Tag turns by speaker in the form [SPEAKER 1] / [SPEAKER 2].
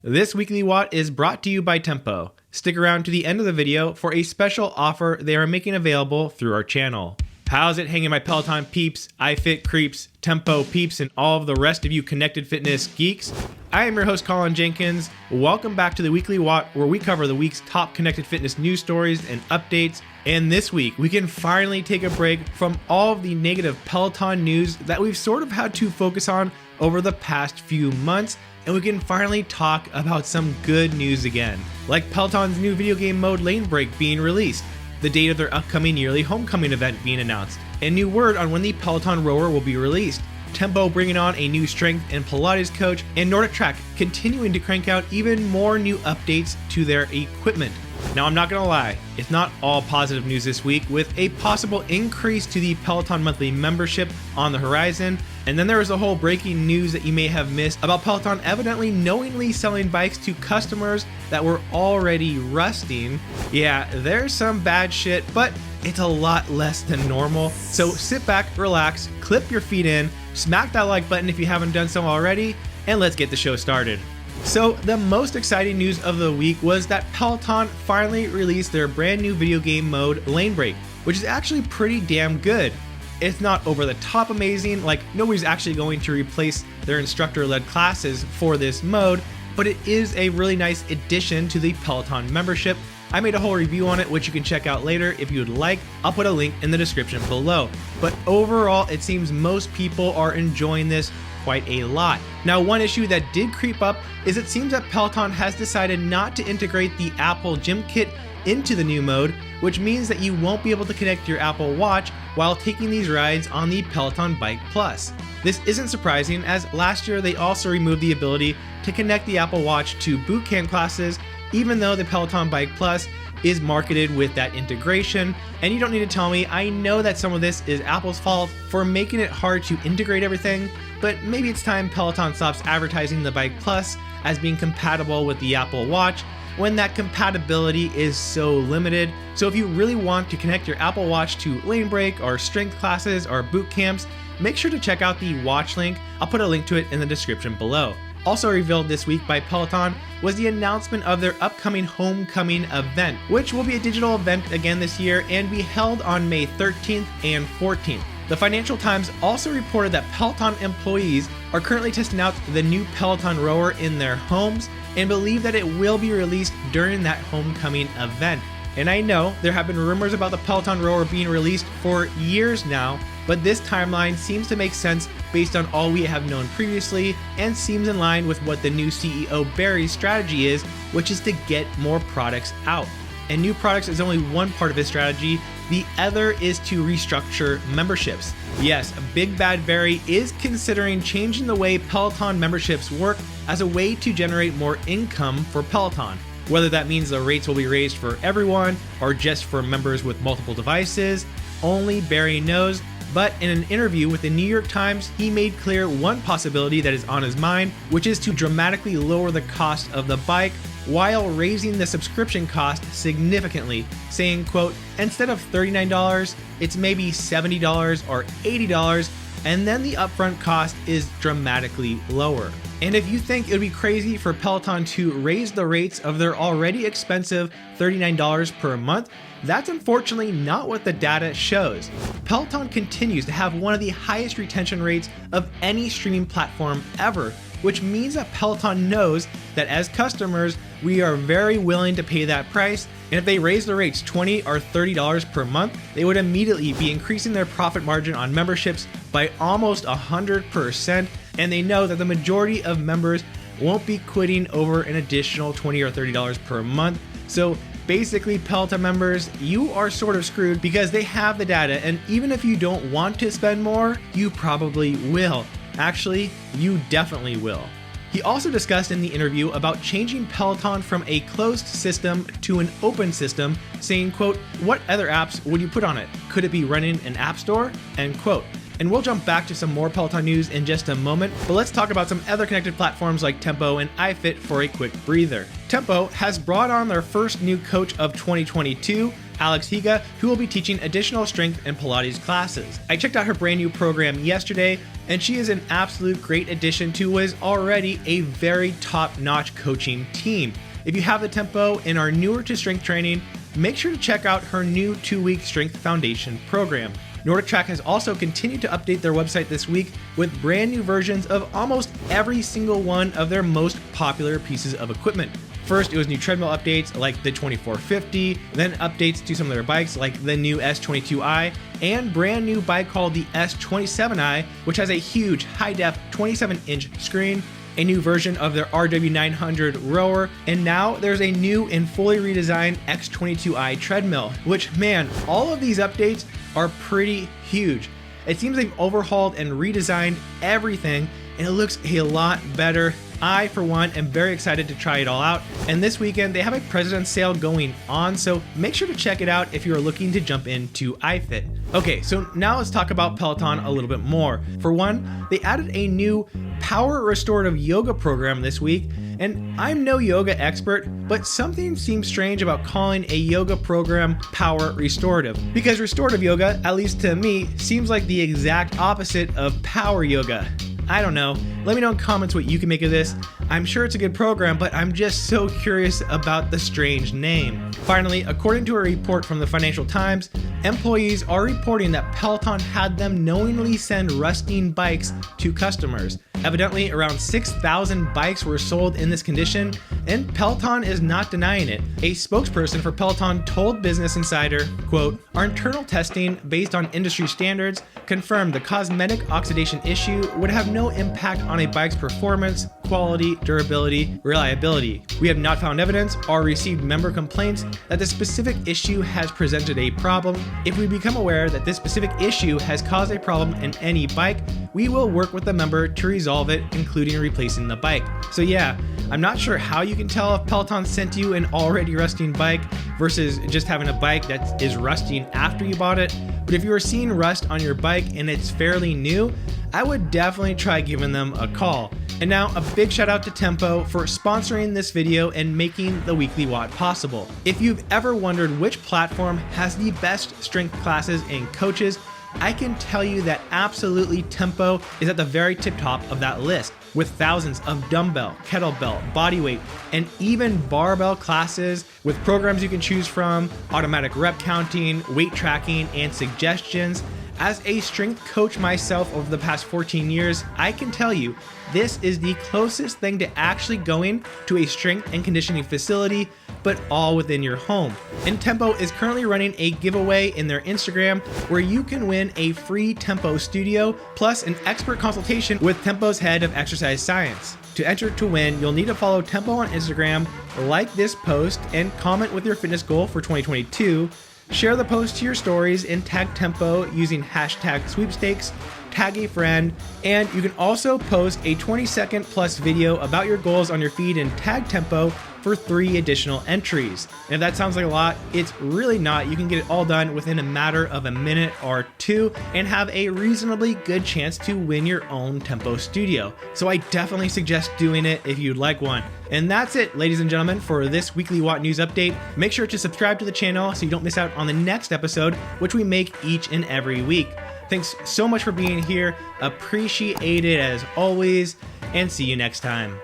[SPEAKER 1] This weekly Watt is brought to you by Tempo. Stick around to the end of the video for a special offer they are making available through our channel. How's it hanging, my Peloton peeps, iFit creeps, Tempo peeps, and all of the rest of you connected fitness geeks? I am your host, Colin Jenkins. Welcome back to the Weekly Watt, where we cover the week's top connected fitness news stories and updates. And this week, we can finally take a break from all of the negative Peloton news that we've sort of had to focus on over the past few months, and we can finally talk about some good news again, like Peloton's new video game mode Lane Break being released, the date of their upcoming yearly homecoming event being announced, and new word on when the Peloton rower will be released, Tempo bringing on a new strength and Pilates coach, and Nordic Track continuing to crank out even more new updates to their equipment. Now, I'm not gonna lie, it's not all positive news this week, with a possible increase to the Peloton monthly membership on the horizon. And then there was a whole breaking news that you may have missed about Peloton evidently knowingly selling bikes to customers that were already rusting. Yeah, there's some bad shit, but it's a lot less than normal. So sit back, relax, clip your feet in, smack that like button if you haven't done so already, and let's get the show started. So the most exciting news of the week was that Peloton finally released their brand new video game mode Lane Break, which is actually pretty damn good. It's not over the top amazing, like nobody's actually going to replace their instructor-led classes for this mode, but it is a really nice addition to the Peloton membership. I made a whole review on it, which you can check out later if you would like. I'll put a link in the description below. But overall, it seems most people are enjoying this quite a lot. Now, one issue that did creep up is it seems that Peloton has decided not to integrate the Apple Gym Kit into the new mode, which means that you won't be able to connect your Apple Watch while taking these rides on the Peloton Bike Plus. This isn't surprising, as last year they also removed the ability to connect the Apple Watch to bootcamp classes, even though the Peloton Bike Plus is marketed with that integration. And you don't need to tell me, I know that some of this is Apple's fault for making it hard to integrate everything, but maybe it's time Peloton stops advertising the Bike Plus as being compatible with the Apple Watch when that compatibility is so limited. So if you really want to connect your Apple Watch to Lane Break or strength classes or boot camps, make sure to check out the watch link. I'll put a link to it in the description below. Also revealed this week by Peloton was the announcement of their upcoming homecoming event, which will be a digital event again this year and be held on May 13th and 14th. The Financial Times also reported that Peloton employees are currently testing out the new Peloton rower in their homes and believe that it will be released during that homecoming event. And I know there have been rumors about the Peloton rower being released for years now, but this timeline seems to make sense based on all we have known previously and seems in line with what the new CEO Barry's strategy is, which is to get more products out. And new products is only one part of his strategy. The other is to restructure memberships. Yes, Big Bad Barry is considering changing the way Peloton memberships work as a way to generate more income for Peloton. Whether that means the rates will be raised for everyone or just for members with multiple devices, only Barry knows. But in an interview with the New York Times, he made clear one possibility that is on his mind, which is to dramatically lower the cost of the bike while raising the subscription cost significantly, saying, quote, instead of $39, it's maybe $70 or $80, and then the upfront cost is dramatically lower. And if you think it would be crazy for Peloton to raise the rates of their already expensive $39 per month, that's unfortunately not what the data shows. Peloton continues to have one of the highest retention rates of any streaming platform ever, which means that Peloton knows that as customers, we are very willing to pay that price. And if they raise the rates $20 or $30 per month, they would immediately be increasing their profit margin on memberships by almost 100%. And they know that the majority of members won't be quitting over an additional $20 or $30 per month. So basically, Peloton members, you are sort of screwed because they have the data. And even if you don't want to spend more, you probably will. Actually, you definitely will. He also discussed in the interview about changing Peloton from a closed system to an open system, saying, quote, what other apps would you put on it? Could it be running an app store? End quote. And we'll jump back to some more Peloton news in just a moment, but let's talk about some other connected platforms like Tempo and iFit for a quick breather. Tempo has brought on their first new coach of 2022, Alex Higa, who will be teaching additional strength and Pilates classes. I checked out her brand new program yesterday, and she is an absolute great addition to what is already a very top-notch coaching team. If you have the tempo and are newer to strength training, make sure to check out her new 2-week Strength Foundation program. NordicTrack has also continued to update their website this week with brand new versions of almost every single one of their most popular pieces of equipment. First, it was new treadmill updates like the 2450, then updates to some of their bikes like the new S22i, and brand new bike called the S27i, which has a huge high-def 27-inch screen, a new version of their RW900 rower, and now there's a new and fully redesigned X22i treadmill, which, man, all of these updates are pretty huge. It seems they've overhauled and redesigned everything, and it looks a lot better. I, for one, am very excited to try it all out, and this weekend they have a President's Sale going on, so make sure to check it out if you are looking to jump into iFit. Okay, so now let's talk about Peloton a little bit more. For one, they added a new power restorative yoga program this week, and I'm no yoga expert, but something seems strange about calling a yoga program power restorative, because restorative yoga, at least to me, seems like the exact opposite of power yoga. I don't know. Let me know in comments what you can make of this. I'm sure it's a good program, but I'm just so curious about the strange name. Finally, according to a report from the Financial Times, employees are reporting that Peloton had them knowingly send rusting bikes to customers. Evidently, around 6,000 bikes were sold in this condition, and Peloton is not denying it. A spokesperson for Peloton told Business Insider, quote, "Our internal testing, based on industry standards, confirmed the cosmetic oxidation issue would have no impact on a bike's performance, quality, durability, reliability. We have not found evidence or received member complaints that the specific issue has presented a problem. If we become aware that this specific issue has caused a problem in any bike, we will work with the member to resolve it, including replacing the bike." So yeah, I'm not sure how you can tell if Peloton sent you an already rusting bike versus just having a bike that is rusting after you bought it, but if you are seeing rust on your bike and it's fairly new, I would definitely try giving them a call. And now a big shout out to Tempo for sponsoring this video and making the Weekly Watt possible. If you've ever wondered which platform has the best strength classes and coaches, I can tell you that absolutely Tempo is at the very tip top of that list, with thousands of dumbbell, kettlebell, bodyweight, and even barbell classes with programs you can choose from, automatic rep counting, weight tracking, and suggestions. As a strength coach myself over the past 14 years, I can tell you this is the closest thing to actually going to a strength and conditioning facility, but all within your home. And Tempo is currently running a giveaway in their Instagram where you can win a free Tempo studio plus an expert consultation with Tempo's head of exercise science. To enter to win, you'll need to follow Tempo on Instagram, like this post, and comment with your fitness goal for 2022. Share the post to your stories and tag Tempo using hashtag sweepstakes, tag a friend, and you can also post a 20-second plus video about your goals on your feed and tag Tempo for 3 additional entries. And if that sounds like a lot, it's really not. You can get it all done within a matter of a minute or 2 and have a reasonably good chance to win your own Tempo studio. So I definitely suggest doing it if you'd like one. And that's it, ladies and gentlemen, for this Weekly Watt News Update. Make sure to subscribe to the channel so you don't miss out on the next episode, which we make each and every week. Thanks so much for being here. Appreciate it as always, and see you next time.